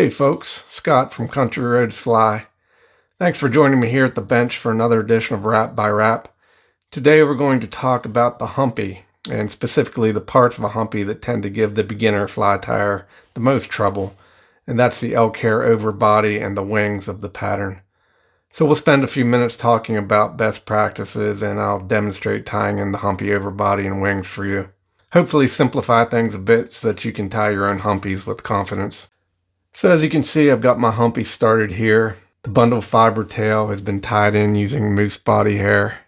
Hey folks, Scott from Country Roads Fly. Thanks for joining me here at the bench for another edition of Wrap by Wrap. Today we're going to talk about the Humpy, and specifically the parts of a Humpy that tend to give the beginner fly tyer the most trouble, and that's the elk-hair overbody and the wings of the pattern. So we'll spend a few minutes talking about best practices, and I'll demonstrate tying in the Humpy overbody and wings for you. Hopefully simplify things a bit so that you can tie your own Humpies with confidence. So as you can see, I've got my Humpy started here. The bundle fiber tail has been tied in using moose body hair.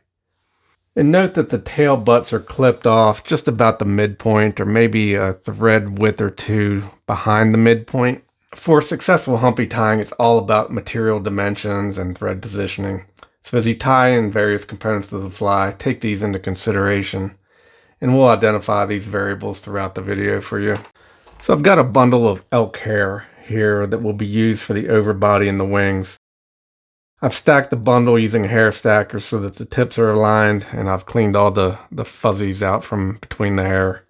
And note that the tail butts are clipped off just about the midpoint, or maybe a thread width or two behind the midpoint. For successful Humpy tying, it's all about material dimensions and thread positioning. So as you tie in various components of the fly, take these into consideration, and we'll identify these variables throughout the video for you. So I've got a bundle of elk hair here that will be used for the overbody and the wings. I've stacked the bundle using a hair stacker so that the tips are aligned, and I've cleaned all the fuzzies out from between the hair.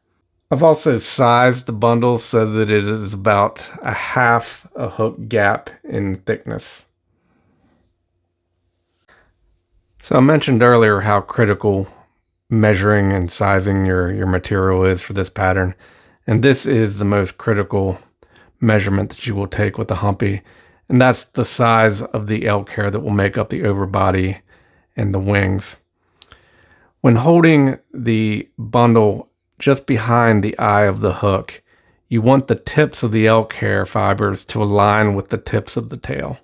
I've also sized the bundle so that it is about a half a hook gap in thickness. So I mentioned earlier how critical measuring and sizing your material is for this pattern, and this is the most critical measurement that you will take with the Humpy, and that's the size of the elk hair that will make up the overbody and the wings. When holding the bundle just behind the eye of the hook, you want the tips of the elk hair fibers to align with the tips of the tail.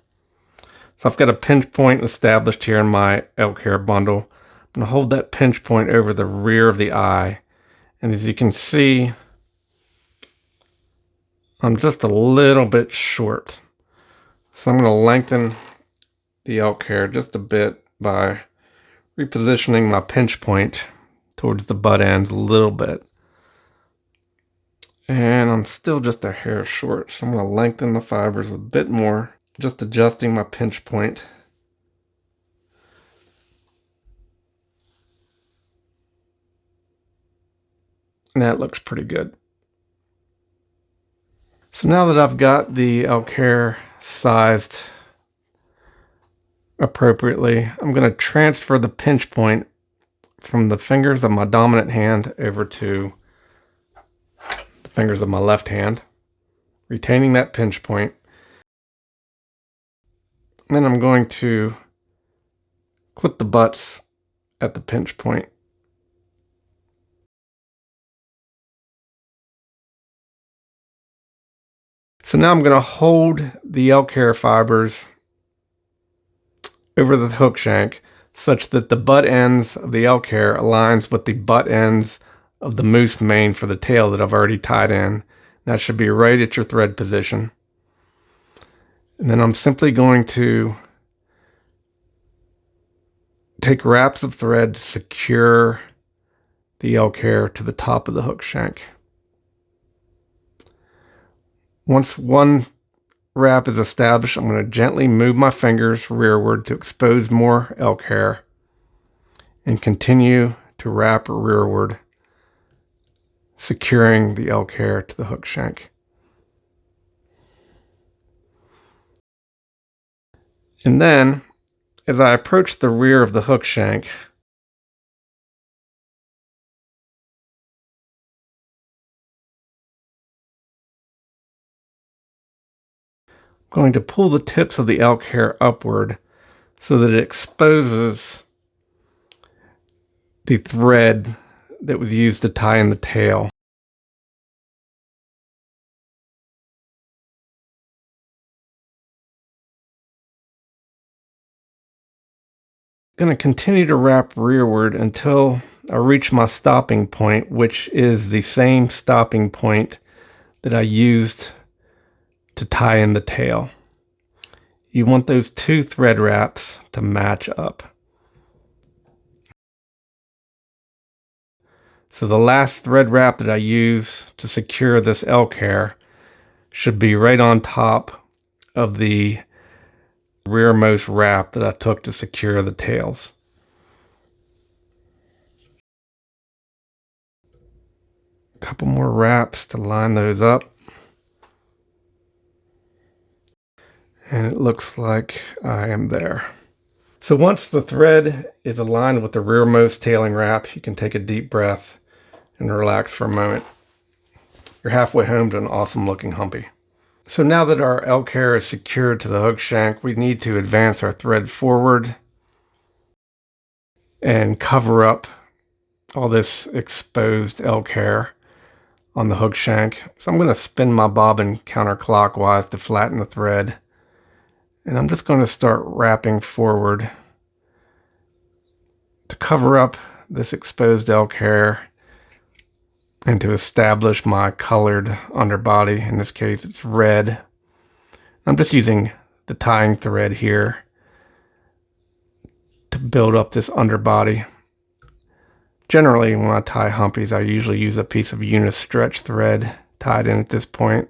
So I've got a pinch point established here in my elk hair bundle. I'm going to hold that pinch point over the rear of the eye, and as you can see, I'm just a little bit short. So I'm going to lengthen the elk hair just a bit by repositioning my pinch point towards the butt ends a little bit. And I'm still just a hair short, so I'm going to lengthen the fibers a bit more, just adjusting my pinch point. And that looks pretty good. So now that I've got the elk hair sized appropriately, I'm going to transfer the pinch point from the fingers of my dominant hand over to the fingers of my left hand, retaining that pinch point. And then I'm going to clip the butts at the pinch point. So now I'm going to hold the elk hair fibers over the hook shank such that the butt ends of the elk hair aligns with the butt ends of the moose mane for the tail that I've already tied in. That should be right at your thread position. And then I'm simply going to take wraps of thread to secure the elk hair to the top of the hook shank. Once one wrap is established, I'm going to gently move my fingers rearward to expose more elk hair and continue to wrap rearward, securing the elk hair to the hook shank. And then, as I approach the rear of the hook shank, I'm going to pull the tips of the elk hair upward so that it exposes the thread that was used to tie in the tail. I'm going to continue to wrap rearward until I reach my stopping point, which is the same stopping point that I used to tie in the tail. You want those two thread wraps to match up. So the last thread wrap that I use to secure this elk hair should be right on top of the rearmost wrap that I took to secure the tails. A couple more wraps to line those up. And it looks like I am there. So once the thread is aligned with the rearmost tailing wrap, you can take a deep breath and relax for a moment. You're halfway home to an awesome looking humpy. So now that our elk hair is secured to the hook shank, we need to advance our thread forward and cover up all this exposed elk hair on the hook shank. So I'm going to spin my bobbin counterclockwise to flatten the thread. And I'm just going to start wrapping forward to cover up this exposed elk hair and to establish my colored underbody. In this case, it's red. I'm just using the tying thread here to build up this underbody. Generally, when I tie humpies, I usually use a piece of unistretch thread tied in at this point.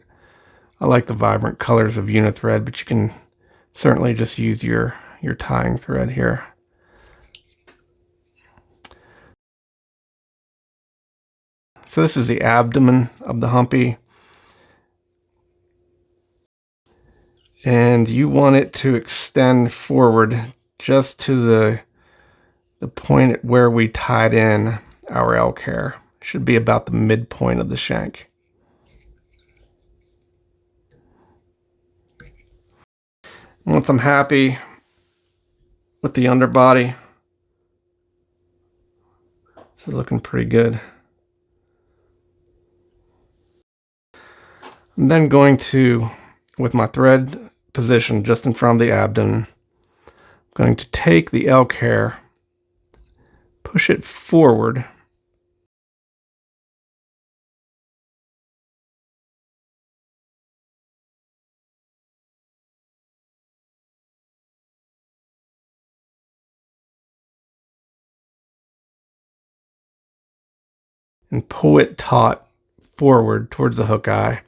I like the vibrant colors of unithread, but you can certainly just use your tying thread here. So this is the abdomen of the humpy. And you want it to extend forward just to the point at where we tied in our elk hair. Should be about the midpoint of the shank. Once I'm happy with the underbody, this is looking pretty good. I'm then going to, with my thread positioned just in front of the abdomen, I'm going to take the elk hair, push it forward, and pull it taut forward towards the hook eye,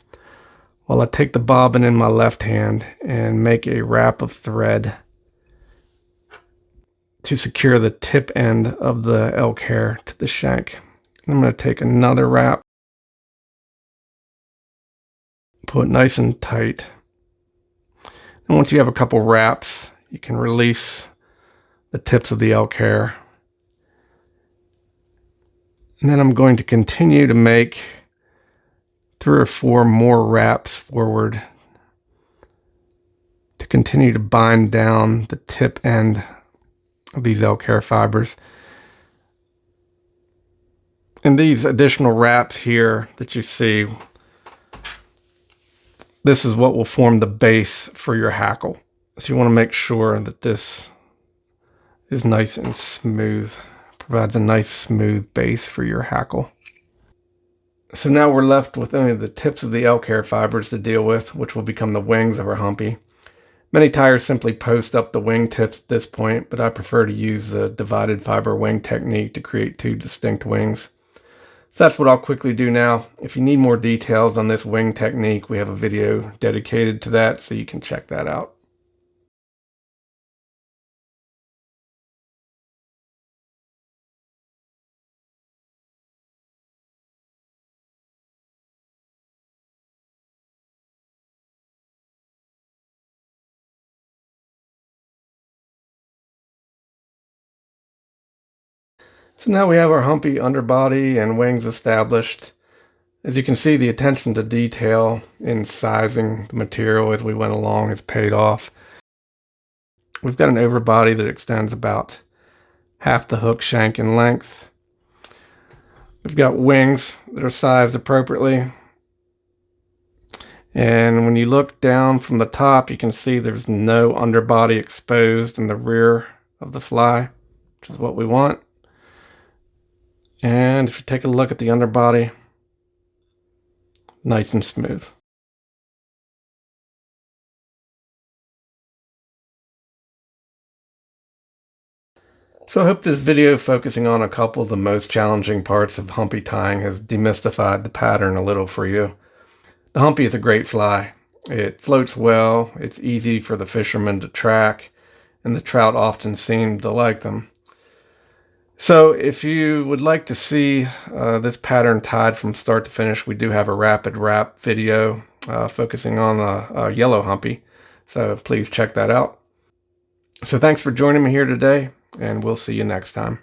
while I take the bobbin in my left hand and make a wrap of thread to secure the tip end of the elk hair to the shank. I'm going to take another wrap, pull it nice and tight. And once you have a couple wraps, you can release the tips of the elk hair. And then I'm going to continue to make 3 or 4 more wraps forward to continue to bind down the tip end of these elk hair fibers. And these additional wraps here that you see, this is what will form the base for your hackle. So you want to make sure that this is nice and smooth. Provides a nice smooth base for your hackle. So now we're left with only the tips of the elk hair fibers to deal with, which will become the wings of our humpy. Many tyers simply post up the wing tips at this point, but I prefer to use the divided fiber wing technique to create 2 distinct wings. So that's what I'll quickly do now. If you need more details on this wing technique, we have a video dedicated to that, so you can check that out. So now we have our humpy underbody and wings established. As you can see, the attention to detail in sizing the material as we went along has paid off. We've got an overbody that extends about half the hook shank in length. We've got wings that are sized appropriately. And when you look down from the top, you can see there's no underbody exposed in the rear of the fly, which is what we want. And if you take a look at the underbody, nice and smooth. So I hope this video focusing on a couple of the most challenging parts of humpy tying has demystified the pattern a little for you. The humpy is a great fly. It floats well, it's easy for the fishermen to track, and the trout often seem to like them. So if you would like to see this pattern tied from start to finish, we do have a rapid wrap video focusing on a yellow humpy. So please check that out. So thanks for joining me here today, and we'll see you next time.